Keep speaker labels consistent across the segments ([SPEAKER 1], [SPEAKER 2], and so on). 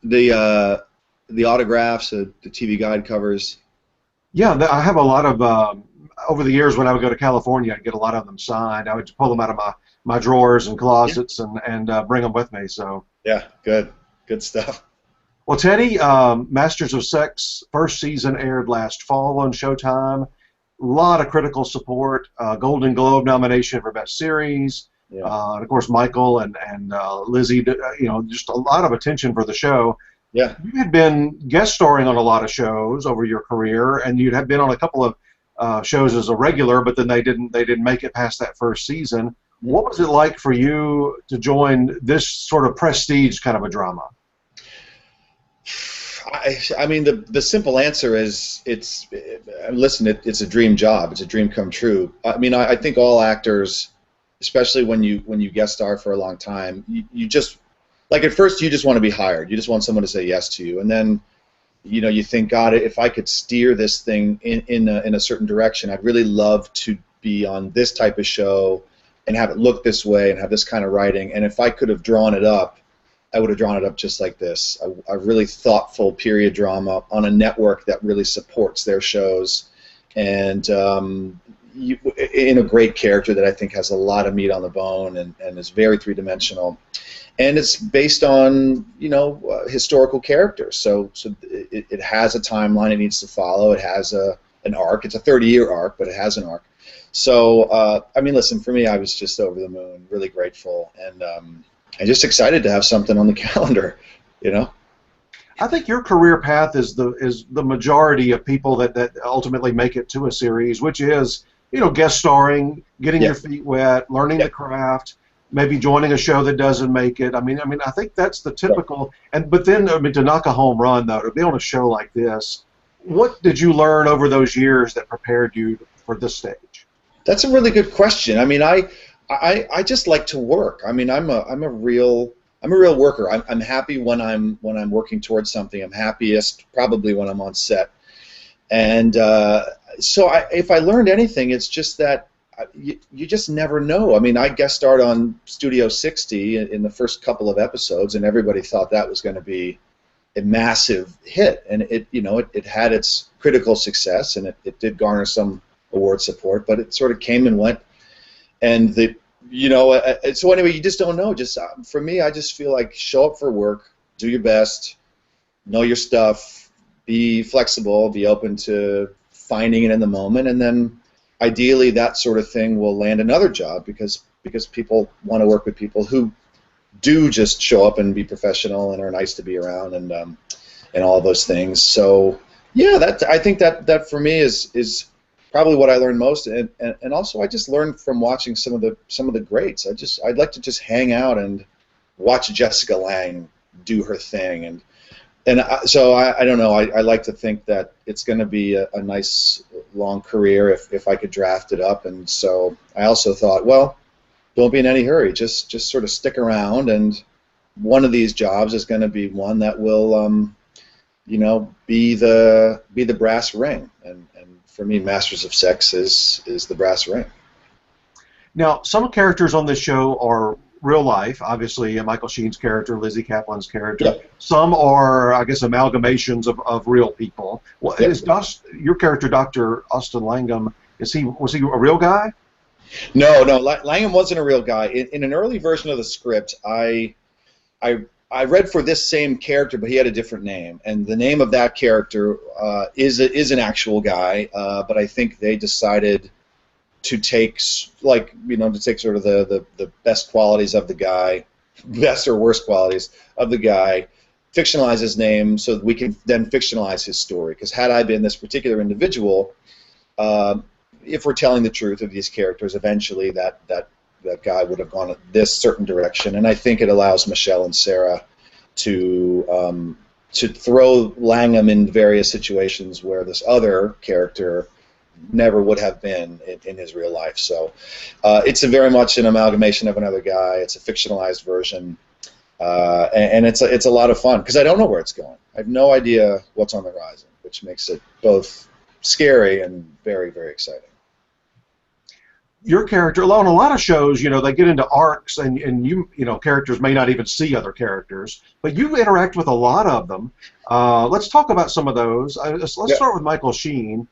[SPEAKER 1] The autographs, the TV guide covers.
[SPEAKER 2] Yeah, I have a lot of over the years when I would go to California, I'd get a lot of them signed. I would pull them out of my drawers and
[SPEAKER 1] Yeah.
[SPEAKER 2] closets and bring them with me. So,
[SPEAKER 1] Yeah, good stuff.
[SPEAKER 2] well, Teddy, Masters of Sex first season aired last fall on Showtime. A lot of critical support, Golden Globe nomination for Best Series,
[SPEAKER 1] Yeah.
[SPEAKER 2] and of course Michael and Lizzie. Just a lot of attention for the show.
[SPEAKER 1] Yeah.
[SPEAKER 2] You had been guest starring on a lot of shows over your career, and you had been on a couple of shows as a regular, but then they didn't make it past that first season. What was it like for you to join this sort of prestige kind of a drama?
[SPEAKER 1] I mean, the simple answer is listen, it's a dream job. It's a dream come true. I mean, I think all actors, especially when you guest star for a long time, you just, like, at first you just want to be hired. You just want someone to say yes to you, and then you think, God, if I could steer this thing in a certain direction, I'd really love to be on this type of show and have it look this way and have this kind of writing. And if I could have drawn it up, I would have drawn it up just like this. A really thoughtful period drama on a network that really supports their shows, and in a great character that I think has a lot of meat on the bone and is very three-dimensional. And it's based on historical characters, so it has a timeline it needs to follow. It has an arc. It's a 30-year arc, but it has an arc. So I mean, listen, for me, I was just over the moon, really grateful, and just excited to have something on the calendar.
[SPEAKER 2] I think your career path is the majority of people that ultimately make it to a series, which is guest starring, getting your feet wet, learning the craft, maybe joining a show that doesn't make it. I mean, I think that's the typical. But then, to knock a home run though, to be on a show like this, what did you learn over those years that prepared you for this stage?
[SPEAKER 1] That's a really good question. I mean, I just like to work. I mean, I'm a real worker. I'm happy when I'm working towards something. I'm happiest probably when I'm on set. And so if I learned anything, it's just that you just never know. I mean, I guest starred on Studio 60 in the first couple of episodes, and everybody thought that was going to be a massive hit. And it had its critical success, and it did garner some award support, but it sort of came and went. And so anyway, you just don't know. Just for me, I just feel like show up for work, do your best, know your stuff, be flexible, be open to finding it in the moment, and then ideally that sort of thing will land another job because people want to work with people who do just show up and be professional and are nice to be around and all of those things. So yeah, I think that for me is probably what I learned most, and also I just learned from watching some of the greats. I'd like to just hang out and watch Jessica Lange do her thing, so I don't know. I like to think that it's going to be a nice long career if I could draft it up, and so I also thought, well, don't be in any hurry. Just sort of stick around, and one of these jobs is going to be one that will be the brass ring, and for me, Masters of Sex is the brass ring.
[SPEAKER 2] Now, some characters on this show are real life, obviously Michael Sheen's character, Lizzie Kaplan's character.
[SPEAKER 1] Yep.
[SPEAKER 2] Some are, I guess, amalgamations of real people. Well,
[SPEAKER 1] Yep.
[SPEAKER 2] Is your character, Dr. Austin Langham, was he a real guy?
[SPEAKER 1] No, Langham wasn't a real guy. In an early version of the script, I read for this same character, but he had a different name, and the name of that character is an actual guy. But I think they decided to take sort of the best qualities of the guy, best or worst qualities of the guy, fictionalize his name so that we can then fictionalize his story. Because had I been this particular individual, if we're telling the truth of these characters, eventually that guy would have gone this certain direction. And I think it allows Michelle and Sarah to throw Langham in various situations where this other character never would have been in his real life. So it's very much an amalgamation of another guy. It's a fictionalized version, and it's a lot of fun because I don't know where it's going. I have no idea what's on the horizon, which makes it both scary and very, very exciting.
[SPEAKER 2] your character, on a lot of shows, they get into arcs, and characters may not even see other characters, but you interact with a lot of them. Let's talk about some of those. Let's start with Michael Sheen.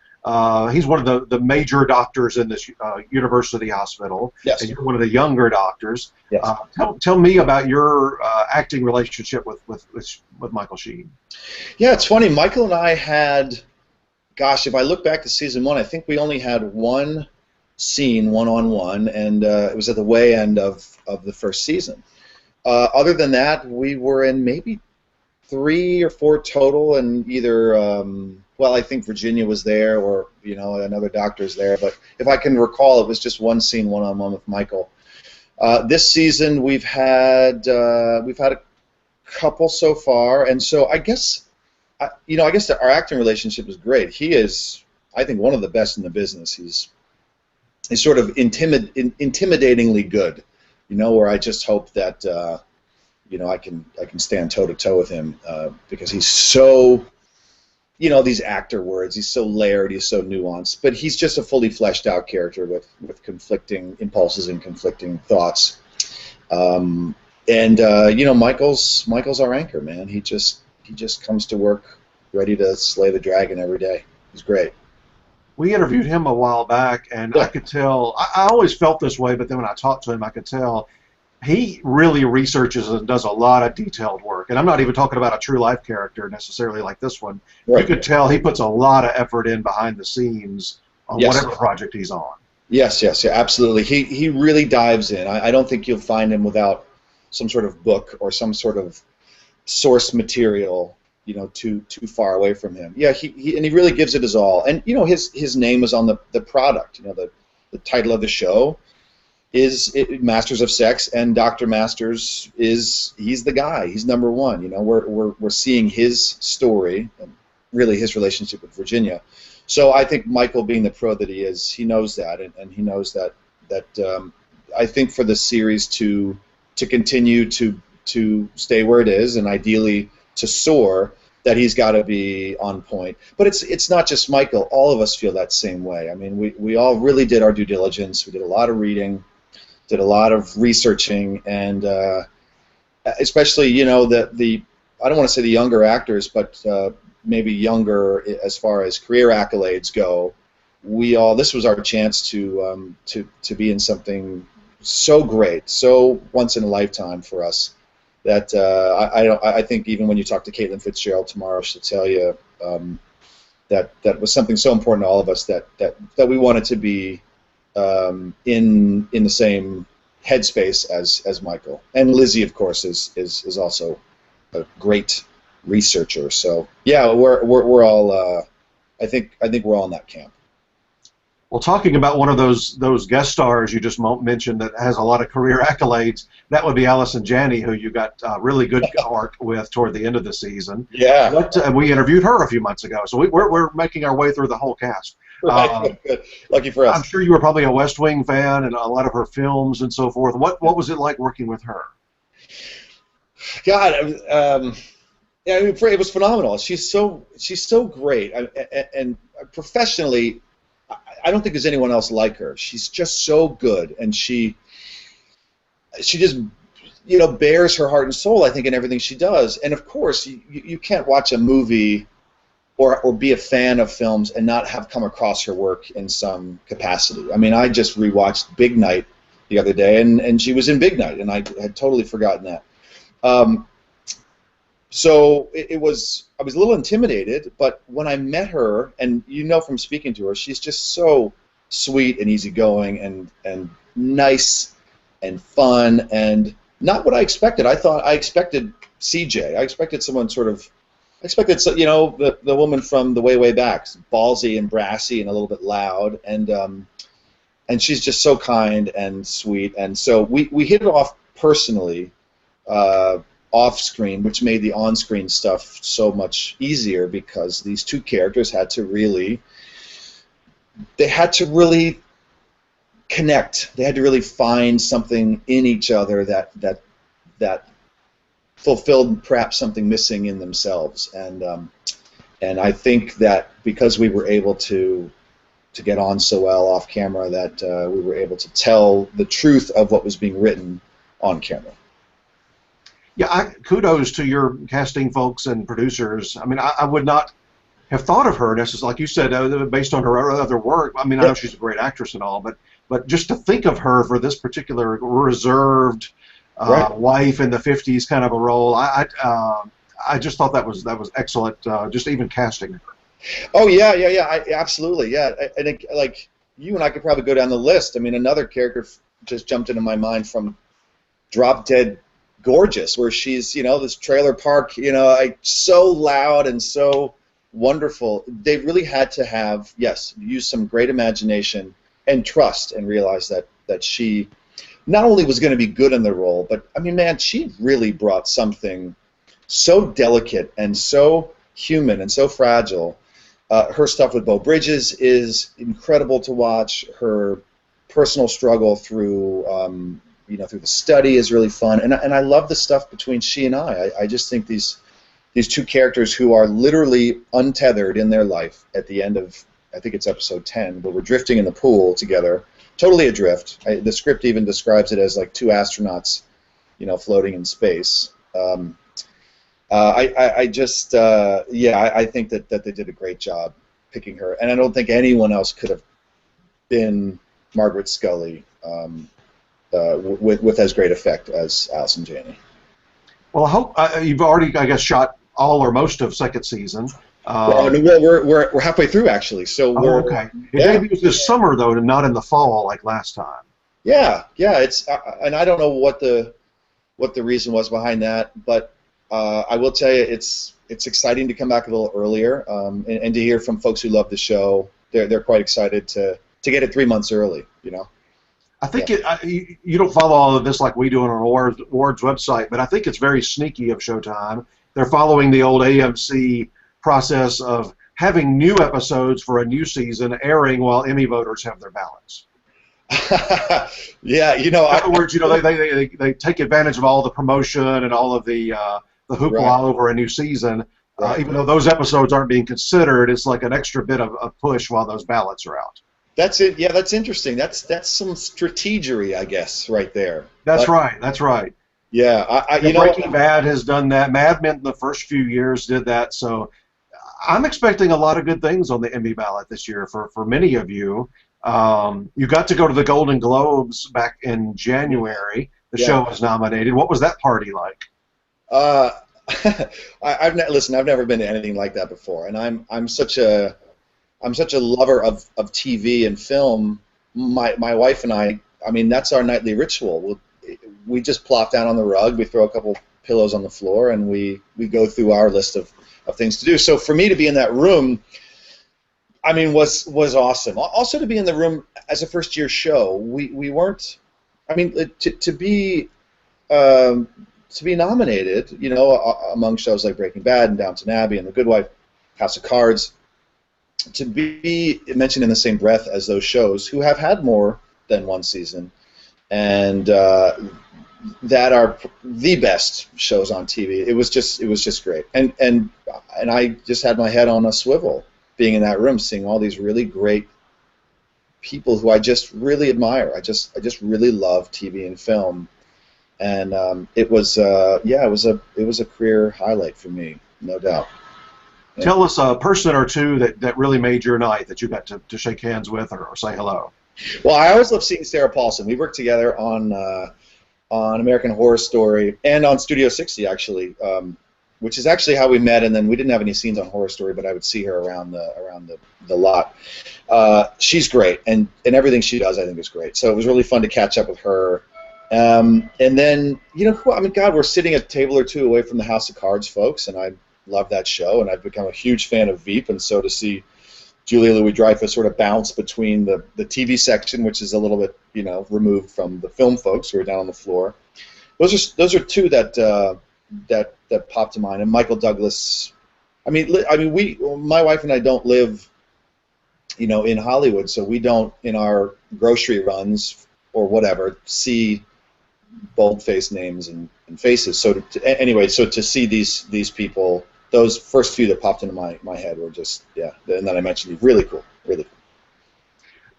[SPEAKER 2] He's one of the major doctors in this university hospital,
[SPEAKER 1] Yes.
[SPEAKER 2] and you're one of the younger doctors.
[SPEAKER 1] Yes.
[SPEAKER 2] Tell me about your acting relationship with Michael Sheen.
[SPEAKER 1] Yeah, it's funny. Michael and I had, gosh, if I look back to season 1, I think we only had one scene one-on-one, and it was at the way end of the first season. Other than that, we were in maybe 3 or 4 total, and either well, I think Virginia was there, or another doctor's there. But if I can recall, it was just one scene one-on-one with Michael. This season we've had a couple so far, and so I guess our acting relationship is great. He is, I think, one of the best in the business. He's sort of intimidatingly good, where I just hope that I can stand toe to toe with him because he's so, these actor words. He's so layered. He's so nuanced. But he's just a fully fleshed out character with conflicting impulses and conflicting thoughts. Michael's our anchor, man. He just comes to work ready to slay the dragon every day. He's great.
[SPEAKER 2] We interviewed him a while back, and I could tell. I always felt this way, but then when I talked to him, I could tell he really researches and does a lot of detailed work. And I'm not even talking about a true life character necessarily like this one. Right. You could tell he puts a lot of effort in behind the scenes on whatever project he's on. Yes,
[SPEAKER 1] yeah, absolutely. He really dives in. I don't think you'll find him without some sort of book or some sort of source material, too far away from him. Yeah, he really gives it his all. And his name is on the product. The title of the show is Masters of Sex, and Dr. Masters he's the guy. He's number one. We're seeing his story and really his relationship with Virginia. So I think Michael, being the pro that he is, he knows that, and he knows that I think for the series to continue to stay where it is, and ideally to soar, that he's got to be on point. But it's not just Michael. All of us feel that same way. I mean, we all really did our due diligence. We did a lot of reading, did a lot of researching, and especially I don't want to say the younger actors, but maybe younger as far as career accolades go. This was our chance to be in something so great, so once in a lifetime for us, that I think even when you talk to Caitlin Fitzgerald tomorrow, she'll tell you that was something so important to all of us that we wanted to be in the same headspace as Michael. And Lizzie, of course, is also a great researcher. So yeah, we're all I think we're all in that camp.
[SPEAKER 2] Well, talking about one of those guest stars you just mentioned that has a lot of career accolades, that would be Allison Janney, who you got really good arc with toward the end of the season.
[SPEAKER 1] Yeah.
[SPEAKER 2] We interviewed her a few months ago, so we're making our way through the whole cast.
[SPEAKER 1] Right. Good. Lucky for us.
[SPEAKER 2] I'm sure you were probably a West Wing fan and a lot of her films and so forth. What was it like working with her?
[SPEAKER 1] God, yeah, I mean, it was phenomenal. She's so great, and professionally, I don't think there's anyone else like her. She's just so good, and she just bears her heart and soul, I think, in everything she does. And of course, you can't watch a movie or be a fan of films and not have come across her work in some capacity. I mean, I just rewatched Big Night the other day, and she was in Big Night, and I had totally forgotten that. So I was a little intimidated, but when I met her, and from speaking to her, she's just so sweet and easygoing and nice and fun, and not what I expected. I expected CJ. I expected someone the woman from the way back, ballsy and brassy and a little bit loud, and she's just so kind and sweet, and so we hit it off personally. Off-screen, which made the on-screen stuff so much easier, because these two characters had to really connect. They had to really find something in each other that fulfilled perhaps something missing in themselves, and I think that because we were able to to get on so well off camera that we were able to tell the truth of what was being written on camera.
[SPEAKER 2] Yeah, kudos to your casting folks and producers. I mean, I would not have thought of her necessarily, like you said, based on her other work. I mean, I know she's a great actress and all, but just to think of her for this particular reserved wife in the 50s kind of a role, I just thought that was excellent. Just even casting her.
[SPEAKER 1] Oh yeah, absolutely, yeah. And like you and I could probably go down the list. I mean, another character just jumped into my mind from Drop Dead Gorgeous, where she's, this trailer park, so loud and so wonderful. They really had to have, use some great imagination and trust and realize that she not only was going to be good in the role, but I mean, man, she really brought something so delicate and so human and so fragile. Her stuff with Beau Bridges is incredible to watch. Her personal struggle through through the study is really fun, and I love the stuff between she and I just think these two characters who are literally untethered in their life at the end of, I think it's episode 10, where we're drifting in the pool together, totally adrift. The script even describes it as like two astronauts, floating in space. I think that they did a great job picking her, and I don't think anyone else could have been Margaret Scully with as great effect as Allison Janney.
[SPEAKER 2] Well, I hope you've already, I guess, shot all or most of second season.
[SPEAKER 1] Well, we're halfway through actually, so we're
[SPEAKER 2] okay. It debuts this summer though, and not in the fall like last time.
[SPEAKER 1] Yeah, it's and I don't know what the reason was behind that, but I will tell you, it's exciting to come back a little earlier, and to hear from folks who love the show. They're quite excited to get it 3 months early.
[SPEAKER 2] I think you don't follow all of this like we do on our awards website, but I think it's very sneaky of Showtime. They're following the old AMC process of having new episodes for a new season airing while Emmy voters have their ballots.
[SPEAKER 1] Yeah,
[SPEAKER 2] in other words, they take advantage of all the promotion and all of the hoopla over a new season. Even though those episodes aren't being considered, it's like an extra bit of push while those ballots are out.
[SPEAKER 1] That's it. Yeah, that's interesting. That's some strategery, I guess, right there.
[SPEAKER 2] That's right.
[SPEAKER 1] Yeah,
[SPEAKER 2] Breaking Bad has done that. Mad Men the first few years did that. So I'm expecting a lot of good things on the Emmy ballot this year for many of you. You got to go to the Golden Globes back in January. The show was nominated. What was that party like?
[SPEAKER 1] I've never been to anything like that before, and I'm such a lover of TV and film. My wife and I mean, that's our nightly ritual. We just plop down on the rug, we throw a couple pillows on the floor, and we go through our list of things to do. So for me to be in that room, I mean, was awesome. Also to be in the room as a first-year show, we weren't. I mean, to be nominated, among shows like Breaking Bad and Downton Abbey and The Good Wife, House of Cards, to be mentioned in the same breath as those shows who have had more than one season, and that are the best shows on TV. It was just great, and I just had my head on a swivel being in that room, seeing all these really great people who I just really admire. I just really love TV and film, and it was a career highlight for me, no doubt. Yeah.
[SPEAKER 2] Tell us a person or two that really made your night that you got to shake hands with or say hello.
[SPEAKER 1] Well, I always love seeing Sarah Paulson. We worked together on American Horror Story and on Studio 60 actually, which is actually how we met. And then we didn't have any scenes on Horror Story, but I would see her around the lot. She's great, and everything she does I think is great. So it was really fun to catch up with her. And then God, we're sitting at a table or two away from the House of Cards folks, and I love that show, and I've become a huge fan of Veep, and so to see Julia Louis-Dreyfus sort of bounce between the TV section, which is a little bit removed from the film folks who are down on the floor. Those are two that popped to mind. And Michael Douglas. I mean, my wife and I don't live, in Hollywood, so we don't in our grocery runs or whatever see bold-faced names and faces. So to see these people. Those first few that popped into my head were just, and then I mentioned really cool, really cool.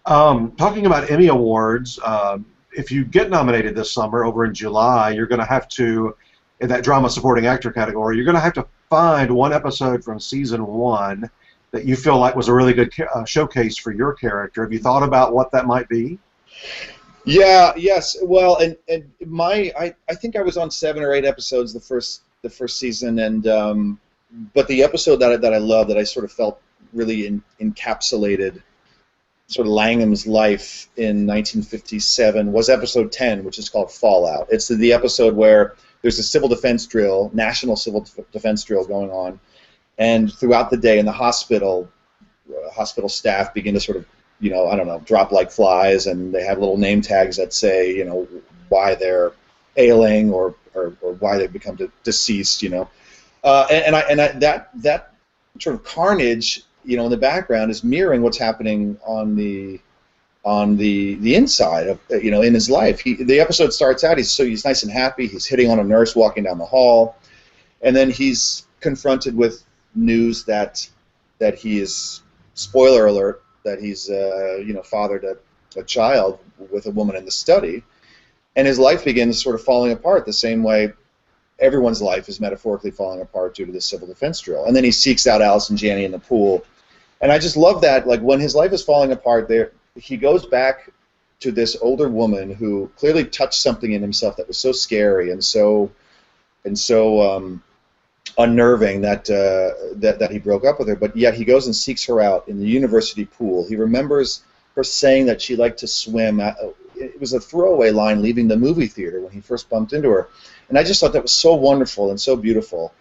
[SPEAKER 2] Talking about Emmy Awards, if you get nominated this summer over in July, you're going to have to, in that drama supporting actor category, you're going to have to find one episode from season one that you feel like was a really good showcase for your character. Have you thought about what that might be?
[SPEAKER 1] Yeah, yes. Well, and I think I was on 7 or 8 episodes the first season, and but the episode that I loved, that I sort of felt really encapsulated sort of Langham's life in 1957, was episode 10, which is called Fallout. It's the episode where there's a civil defense drill, national civil defense drill going on, and throughout the day in the hospital, hospital staff begin to sort of, I don't know, drop like flies, and they have little name tags that say, why they're ailing or why they've become deceased, that sort of carnage, in the background is mirroring what's happening on the inside of, in his life. The episode starts out, he's nice and happy, he's hitting on a nurse walking down the hall, and then he's confronted with news that he is, spoiler alert, that he's fathered a child with a woman in the study, and his life begins sort of falling apart the same way everyone's life is metaphorically falling apart due to this civil defense drill. And then he seeks out Alice and Janney in the pool, and I just love that. Like, when his life is falling apart, he goes back to this older woman who clearly touched something in himself that was so scary and so unnerving that he broke up with her, but yet he goes and seeks her out in the university pool. He remembers her saying that she liked to swim. It was a throwaway line leaving the movie theater when he first bumped into her, and I just thought that was so wonderful and so beautiful,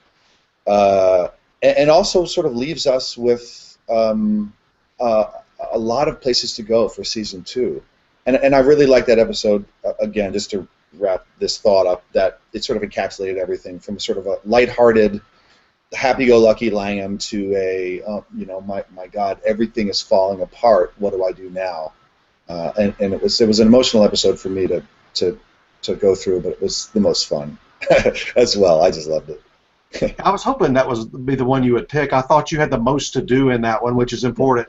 [SPEAKER 1] and also sort of leaves us with a lot of places to go for season 2, and I really like that episode. Again, just to wrap this thought up, that it sort of encapsulated everything from sort of a lighthearted, happy-go-lucky Langham to a, my God, everything is falling apart. What do I do now? And it was an emotional episode for me to go through, but it was the most fun as well. I just loved it.
[SPEAKER 2] I was hoping that would be the one you would pick. I thought you had the most to do in that one, which is important.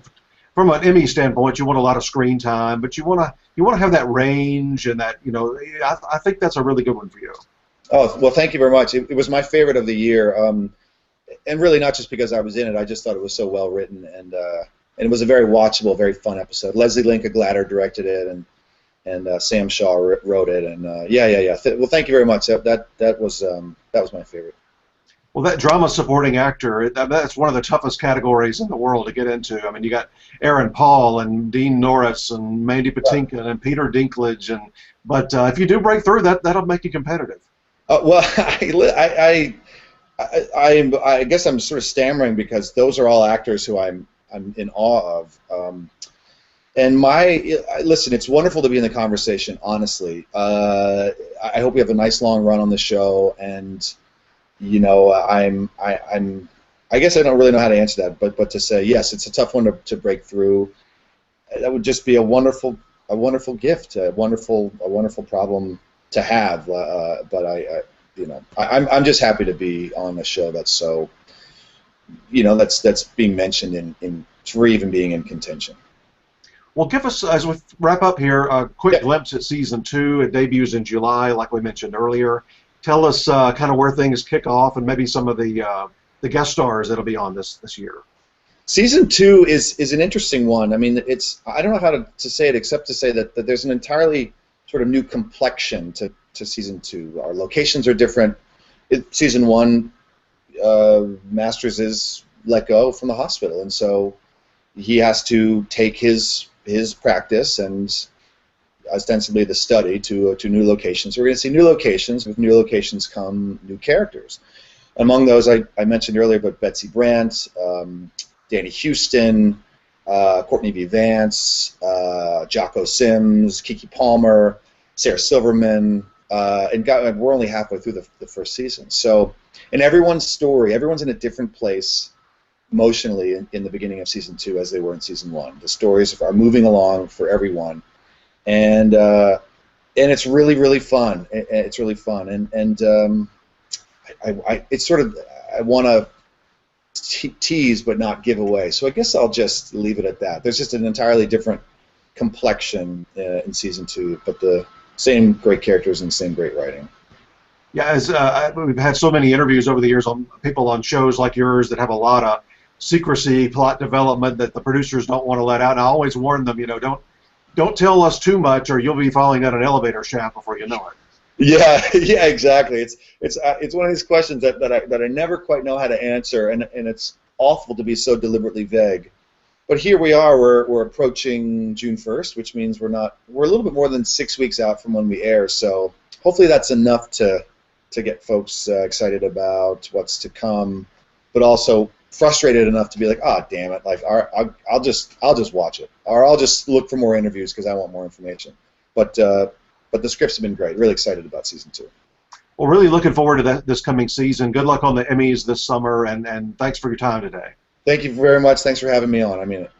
[SPEAKER 2] From an Emmy standpoint, you want a lot of screen time, but you want to have that range, and that, I think that's a really good one for you.
[SPEAKER 1] Oh, well, thank you very much. It was my favorite of the year, and really not just because I was in it. I just thought it was so well written, and it was a very watchable, very fun episode. Leslie Linka Glatter directed it, and Sam Shaw wrote it, and yeah. Well, thank you very much. That was my favorite.
[SPEAKER 2] Well, that drama supporting actor, that's one of the toughest categories in the world to get into. I mean, you got Aaron Paul and Dean Norris and Mandy Patinkin and Peter Dinklage, but if you do break through, that'll make you competitive.
[SPEAKER 1] Well, I guess I'm sort of stammering because those are all actors who I'm in awe of. And listen, it's wonderful to be in the conversation. Honestly, I hope we have a nice long run on the show, and I guess I don't really know how to answer that, but to say yes, it's a tough one to break through. That would just be a wonderful gift, a wonderful problem to have. But I'm just happy to be on a show that's so, that's being mentioned for even being in contention.
[SPEAKER 2] Well, give us, as we wrap up here, a quick glimpse at season 2. It debuts in July, like we mentioned earlier. Tell us kind of where things kick off, and maybe some of the guest stars that'll be on this year.
[SPEAKER 1] Season 2 is an interesting one. I mean, I don't know how to say it except to say that there's an entirely sort of new complexion to season 2. Our locations are different. Season 1, Masters is let go from the hospital, and so he has to take his practice and ostensibly the study to new locations. So we're going to see new locations. With new locations come new characters. Among those, I mentioned earlier, but Betsy Brandt, Danny Houston, Courtney B. Vance, Jocko Sims, Keke Palmer, Sarah Silverman, and we're only halfway through the first season. So, in everyone's story, everyone's in a different place emotionally in the beginning of season 2 as they were in season 1. The stories are moving along for everyone. And it's really, really fun. It's really fun, and it's sort of, I want to tease but not give away. So I guess I'll just leave it at that. There's just an entirely different complexion in season 2, but the same great characters and the same great writing.
[SPEAKER 2] Yeah, as we've had so many interviews over the years on people on shows like yours that have a lot of secrecy, plot development that the producers don't want to let out. And I always warn them, don't tell us too much, or you'll be falling down an elevator shaft before you know it.
[SPEAKER 1] Yeah, yeah, exactly. It's one of these questions that I never quite know how to answer, and it's awful to be so deliberately vague. But here we are. We're approaching June 1st, which means we're a little bit more than 6 weeks out from when we air. So hopefully that's enough to get folks excited about what's to come, but also frustrated enough to be like, oh, damn it, like I'll just watch it, or I'll just look for more interviews because I want more information. But the scripts have been great. Really excited about season 2.
[SPEAKER 2] Well, really looking forward to this coming season. Good luck on the Emmys this summer, and thanks for your time today.
[SPEAKER 1] Thank you very much. Thanks for having me on. I mean it.